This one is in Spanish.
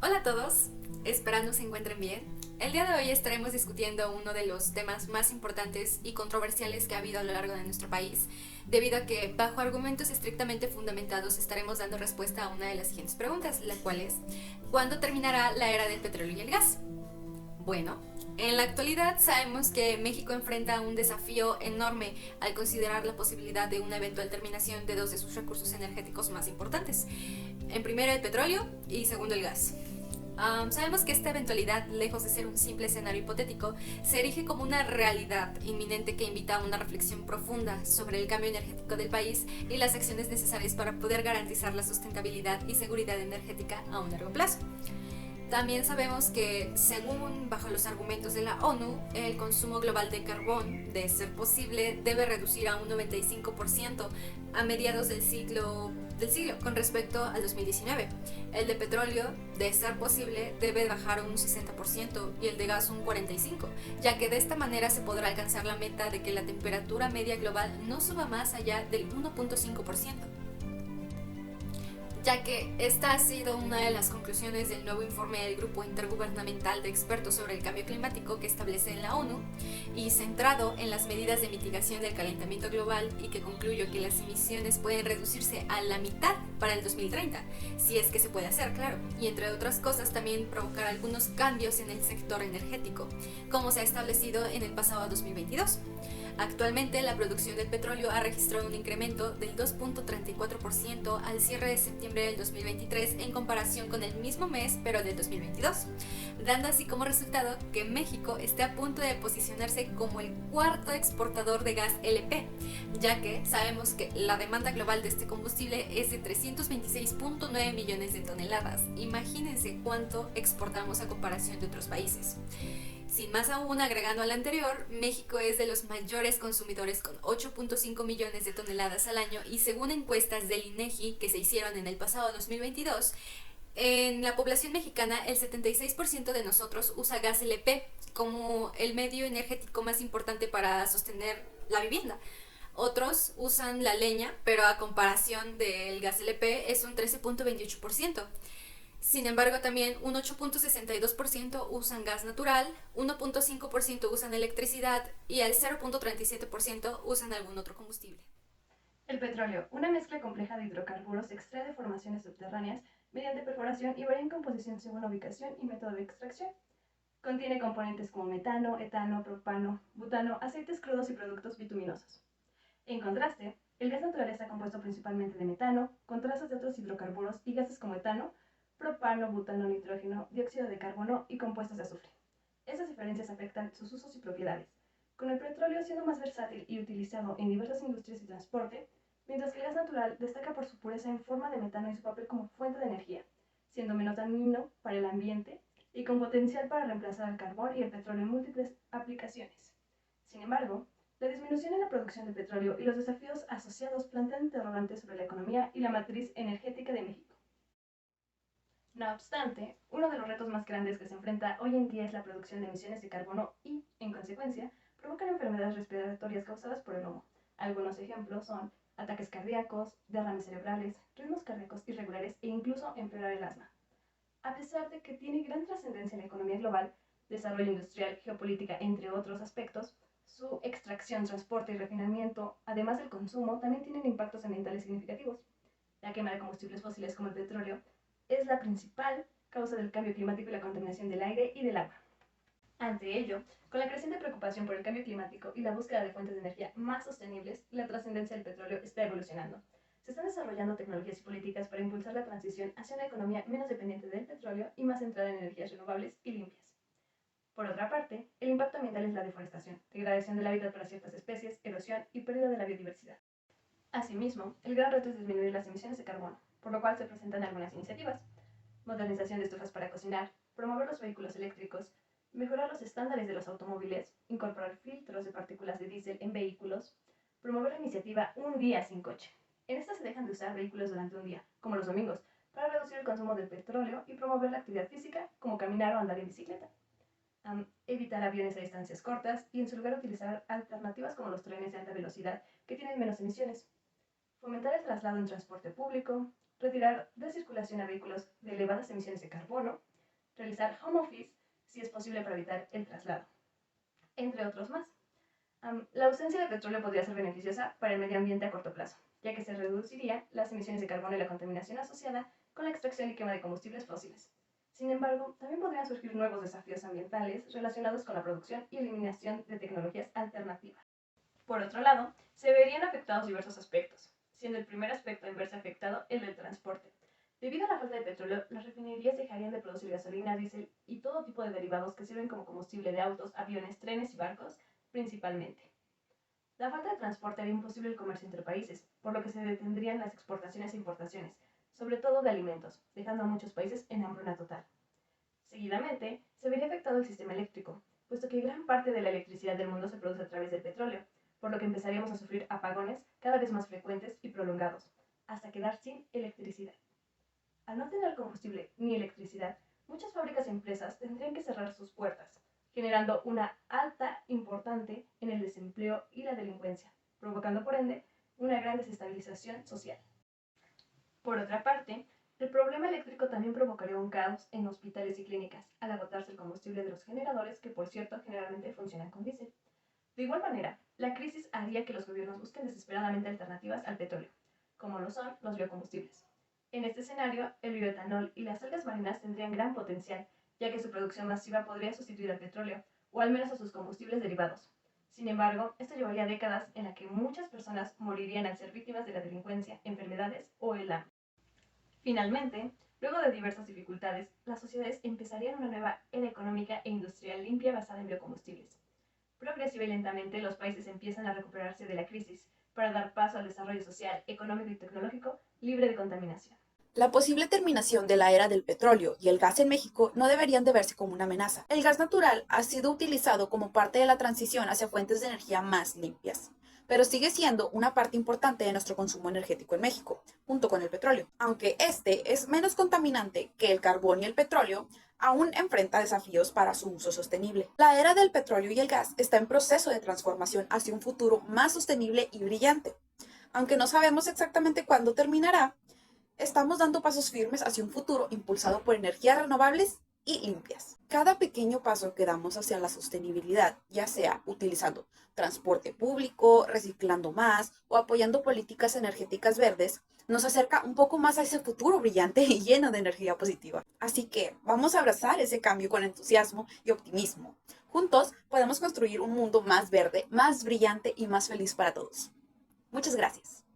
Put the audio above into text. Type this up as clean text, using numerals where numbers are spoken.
Hola a todos, esperando se encuentren bien. El día de hoy estaremos discutiendo uno de los temas más importantes y controversiales que ha habido a lo largo de nuestro país, debido a que, bajo argumentos estrictamente fundamentados, estaremos dando respuesta a una de las siguientes preguntas, la cual es: ¿cuándo terminará la era del petróleo y el gas? Bueno, en la actualidad sabemos que México enfrenta un desafío enorme al considerar la posibilidad de una eventual terminación de dos de sus recursos energéticos más importantes. En primero el petróleo y segundo el gas. Sabemos que esta eventualidad, lejos de ser un simple escenario hipotético, se erige como una realidad inminente que invita a una reflexión profunda sobre el cambio energético del país y las acciones necesarias para poder garantizar la sustentabilidad y seguridad energética a un largo plazo. También sabemos que, según bajo los argumentos de la ONU, el consumo global de carbón, de ser posible, debe reducir a un 95% a mediados del siglo con respecto al 2019. El de petróleo, de ser posible, debe bajar un 60% y el de gas un 45%, ya que de esta manera se podrá alcanzar la meta de que la temperatura media global no suba más allá del 1.5%, ya que esta ha sido una de las conclusiones del nuevo informe del Grupo Intergubernamental de Expertos sobre el Cambio Climático que establece en la ONU, y centrado en las medidas de mitigación del calentamiento global, y que concluyó que las emisiones pueden reducirse a la mitad para el 2030, si es que se puede hacer, claro, y entre otras cosas también provocar algunos cambios en el sector energético, como se ha establecido en el pasado 2022. Actualmente, la producción del petróleo ha registrado un incremento del 2.34% al cierre de septiembre del 2023 en comparación con el mismo mes, pero del 2022, dando así como resultado que México esté a punto de posicionarse como el cuarto exportador de gas LP, ya que sabemos que la demanda global de este combustible es de 326.9 millones de toneladas. Imagínense cuánto exportamos a comparación de otros países. Sin más aún, agregando al anterior, México es de los mayores consumidores con 8.5 millones de toneladas al año, y según encuestas del INEGI que se hicieron en el pasado 2022, en la población mexicana el 76% de nosotros usa gas LP como el medio energético más importante para sostener la vivienda. Otros usan la leña, pero a comparación del gas LP es un 13.28%. Sin embargo, también un 8.62% usan gas natural, 1.5% usan electricidad y el 0.37% usan algún otro combustible. El petróleo, una mezcla compleja de hidrocarburos, se extrae de formaciones subterráneas mediante perforación y varía en composición según la ubicación y método de extracción. Contiene componentes como metano, etano, propano, butano, aceites crudos y productos bituminosos. En contraste, el gas natural está compuesto principalmente de metano, con trazas de otros hidrocarburos y gases como etano, propano, butano, nitrógeno, dióxido de carbono y compuestos de azufre. Estas diferencias afectan sus usos y propiedades, con el petróleo siendo más versátil y utilizado en diversas industrias y transporte, mientras que el gas natural destaca por su pureza en forma de metano y su papel como fuente de energía, siendo menos dañino para el ambiente y con potencial para reemplazar el carbón y el petróleo en múltiples aplicaciones. Sin embargo, la disminución en la producción de petróleo y los desafíos asociados plantean interrogantes sobre la economía y la matriz energética de México. No obstante, uno de los retos más grandes que se enfrenta hoy en día es la producción de emisiones de carbono y, en consecuencia, provocan enfermedades respiratorias causadas por el humo. Algunos ejemplos son ataques cardíacos, derrames cerebrales, ritmos cardíacos irregulares e incluso empeorar el asma. A pesar de que tiene gran trascendencia en la economía global, desarrollo industrial, geopolítica, entre otros aspectos, su extracción, transporte y refinamiento, además del consumo, también tienen impactos ambientales significativos. La quema de combustibles fósiles como el petróleo es la principal causa del cambio climático y la contaminación del aire y del agua. Ante ello, con la creciente preocupación por el cambio climático y la búsqueda de fuentes de energía más sostenibles, la trascendencia del petróleo está evolucionando. Se están desarrollando tecnologías y políticas para impulsar la transición hacia una economía menos dependiente del petróleo y más centrada en energías renovables y limpias. Por otra parte, el impacto ambiental es la deforestación, degradación del hábitat para ciertas especies, erosión y pérdida de la biodiversidad. Asimismo, el gran reto es disminuir las emisiones de carbono, por lo cual se presentan algunas iniciativas: modernización de estufas para cocinar, promover los vehículos eléctricos, mejorar los estándares de los automóviles, incorporar filtros de partículas de diésel en vehículos, promover la iniciativa Un día sin coche. En esta se dejan de usar vehículos durante un día, como los domingos, para reducir el consumo del petróleo y promover la actividad física, como caminar o andar en bicicleta. Evitar aviones a distancias cortas y en su lugar utilizar alternativas como los trenes de alta velocidad que tienen menos emisiones. Fomentar el traslado en transporte público, retirar de circulación a vehículos de elevadas emisiones de carbono realizar home office si es posible para evitar el traslado, entre otros más. La ausencia de petróleo podría ser beneficiosa para el medio ambiente a corto plazo, ya que se reducirían las emisiones de carbono y la contaminación asociada con la extracción y quema de combustibles fósiles. Sin embargo, también podrían surgir nuevos desafíos ambientales relacionados con la producción y eliminación de tecnologías alternativas. Por otro lado, se verían afectados diversos aspectos, siendo el primer aspecto en verse afectado el del transporte. Debido a la falta de petróleo, las refinerías dejarían de producir gasolina, diésel y todo tipo de derivados que sirven como combustible de autos, aviones, trenes y barcos, principalmente. La falta de transporte haría imposible el comercio entre países, por lo que se detendrían las exportaciones e importaciones, sobre todo de alimentos, dejando a muchos países en hambruna total. Seguidamente, se vería afectado el sistema eléctrico, puesto que gran parte de la electricidad del mundo se produce a través del petróleo, por lo que empezaríamos a sufrir apagones cada vez más frecuentes y prolongados, hasta quedar sin electricidad. Al no tener combustible ni electricidad, muchas fábricas y empresas tendrían que cerrar sus puertas, generando una alta importante en el desempleo y la delincuencia, provocando por ende una gran desestabilización social. Por otra parte, el problema eléctrico también provocaría un caos en hospitales y clínicas, al agotarse el combustible de los generadores, que por cierto generalmente funcionan con diésel. De igual manera, la crisis haría que los gobiernos busquen desesperadamente alternativas al petróleo, como lo son los biocombustibles. En este escenario, el bioetanol y las algas marinas tendrían gran potencial, ya que su producción masiva podría sustituir al petróleo, o al menos a sus combustibles derivados. Sin embargo, esto llevaría décadas en las que muchas personas morirían al ser víctimas de la delincuencia, enfermedades o el hambre. Finalmente, luego de diversas dificultades, las sociedades empezarían una nueva era económica e industrial limpia basada en biocombustibles. Progresiva y lentamente, los países empiezan a recuperarse de la crisis para dar paso al desarrollo social, económico y tecnológico libre de contaminación. La posible terminación de la era del petróleo y el gas en México no deberían de verse como una amenaza. El gas natural ha sido utilizado como parte de la transición hacia fuentes de energía más limpias, pero sigue siendo una parte importante de nuestro consumo energético en México, junto con el petróleo. Aunque este es menos contaminante que el carbón y el petróleo, aún enfrenta desafíos para su uso sostenible. La era del petróleo y el gas está en proceso de transformación hacia un futuro más sostenible y brillante. Aunque no sabemos exactamente cuándo terminará, estamos dando pasos firmes hacia un futuro impulsado por energías renovables y limpias. Cada pequeño paso que damos hacia la sostenibilidad, ya sea utilizando transporte público, reciclando más o apoyando políticas energéticas verdes, nos acerca un poco más a ese futuro brillante y lleno de energía positiva. Así que vamos a abrazar ese cambio con entusiasmo y optimismo. Juntos podemos construir un mundo más verde, más brillante y más feliz para todos. Muchas gracias.